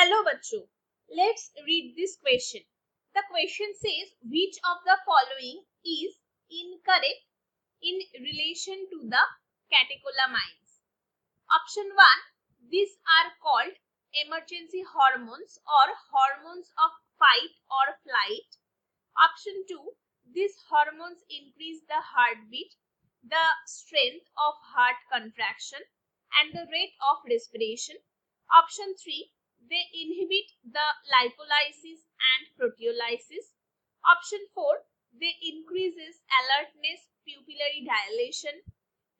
Hello बच्चों, let's read this question. The question says which of the following is incorrect in relation to the catecholamines. Option 1, these are called emergency hormones or hormones of fight or flight. Option 2, these hormones increase the heartbeat, the strength of heart contraction and the rate of respiration. Option 3, they inhibit the lipolysis and proteolysis. Option 4, they increases alertness, pupillary dilation,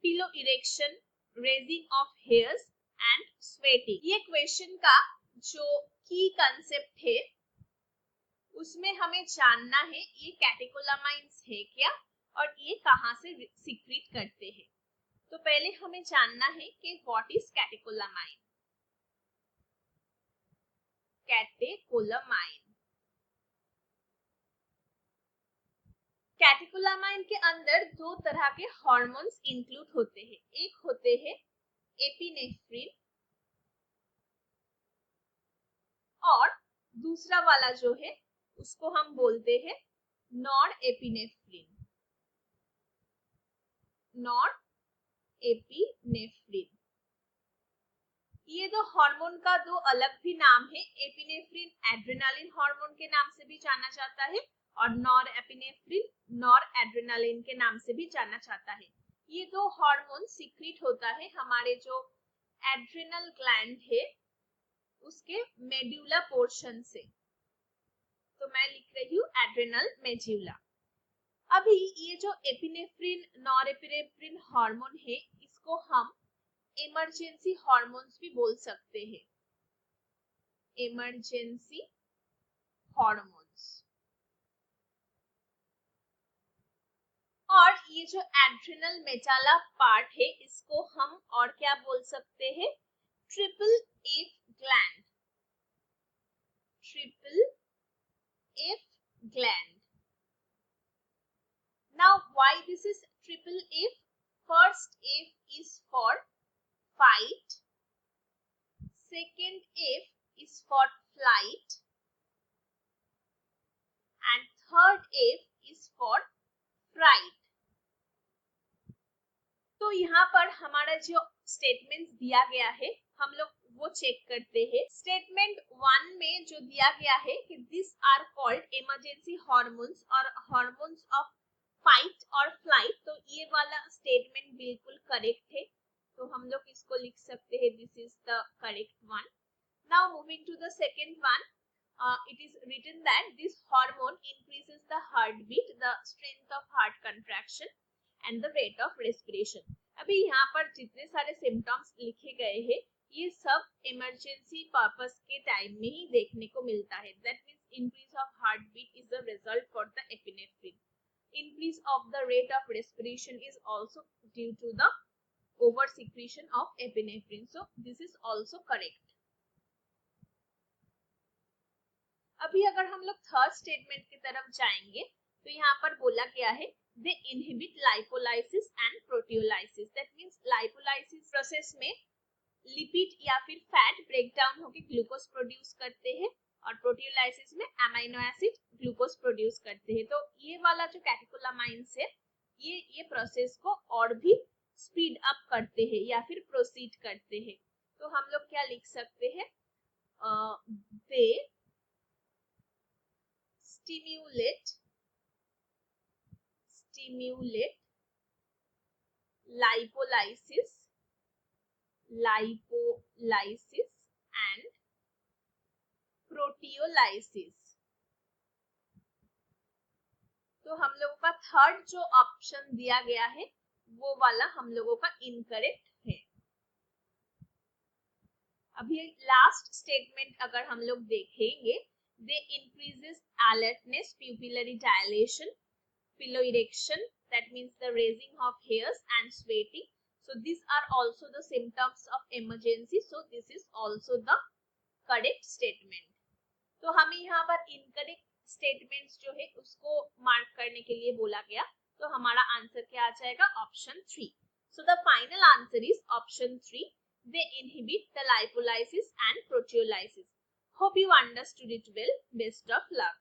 piloerection, raising of hairs and sweating. ये question का जो की concept है उसमें हमें जानना है ये कैटेकोलामाइंस है क्या और ये कहाँ से सीक्रेट करते हैं. तो पहले हमें जानना है कि व्हाट इज कैटेकोलामाइन. कैटेकोलामाइन के अंदर दो तरह के हार्मोन्स इंक्लूड होते हैं. एक होते हैं एपिनेफ्रिन और दूसरा वाला जो है उसको हम बोलते हैं नॉरएपिनेफ्रिन. ये दो हार्मोन का दो अलग भी नाम है. एपिनेफ्रिन एड्रेनालिन हार्मोन के नाम से भी जाना जाता है और नॉरएपिनेफ्रिन नॉरएड्रेनालिन के नाम से भी जाना जाता है. ये दो हार्मोन सीक्रेट होता है हमारे जो एड्रेनल ग्लैंड है उसके मेड्यूला पोर्शन से. तो मैं लिख रही हूँ एड्रेनल मेड्यूला. अभी ये जो एपिनेफ्रिन नॉरएपिनेफ्रिन हार्मोन है इसको हम इमरजेंसी हार्मोन्स भी बोल सकते हैं. Emergency hormones. और ये जो एड्रेनल मेटाला पार्ट है इसको हम और क्या बोल सकते हैं? Triple F gland. Triple F gland. Now why this is triple F? First F is for fight, second F is for flight and third F is for fright. तो यहाँ पर हमारा जो स्टेटमेंट दिया गया है हम लोग वो चेक करते हैं. स्टेटमेंट 1 में जो दिया गया है कि this are called emergency hormones और हार्मोन्स ऑफ फाइट और फ्लाइट, तो ये वाला स्टेटमेंट बिल्कुल करेक्ट है. तो हम लोग इसको लिख सकते हैं this is the correct one. Now moving to the second one, it is written that this hormone increases the heartbeat, the strength of heart contraction and the rate of respiration. अभी यहाँ पर जितने सारे सिम्टम्स लिखे गए हैं ये सब इमरजेंसी पर्पस के टाइम में ही देखने को मिलता है. That means increase of heartbeat is the result for the epinephrine. Increase of the rate of respiration is also due to the over secretion of epinephrine. So this is also correct. अभी अगर हम लोग third statement की तरफ जाएंगे तो यहाँ पर बोला गया है they inhibit lipolysis and proteolysis. That means lipolysis process में लिपिड या फिर फैट ब्रेक डाउन होकर ग्लूकोज प्रोड्यूस करते हैं और प्रोटियोलाइसिस में अमीनो एसिड ग्लूकोज प्रोड्यूस करते हैं. तो ये वाला जो कैटेकोलामाइंस है ये प्रोसेस को और भी स्पीड अप करते हैं या फिर प्रोसीड करते हैं. तो हम लोग क्या लिख सकते हैं? दे stimulate lipolysis and proteolysis. तो हम लोगों का थर्ड जो ऑप्शन दिया गया है वो वाला हम लोगों का इनकरेक्ट है. अभी लास्ट स्टेटमेंट अगर हम लोग देखेंगे, they increases alertness, pupillary dilation, piloerection, that means the raising of hairs and sweating. So these are also the symptoms of emergency. So this is also the correct statement. तो हमें यहाँ पर incorrect statements जो है उसको mark करने के लिए बोला गया. तो हमारा आंसर क्या आ जाएगा? Option 3. So the final answer is option 3. They inhibit the lipolysis and proteolysis. Hope you understood it well. Best of luck.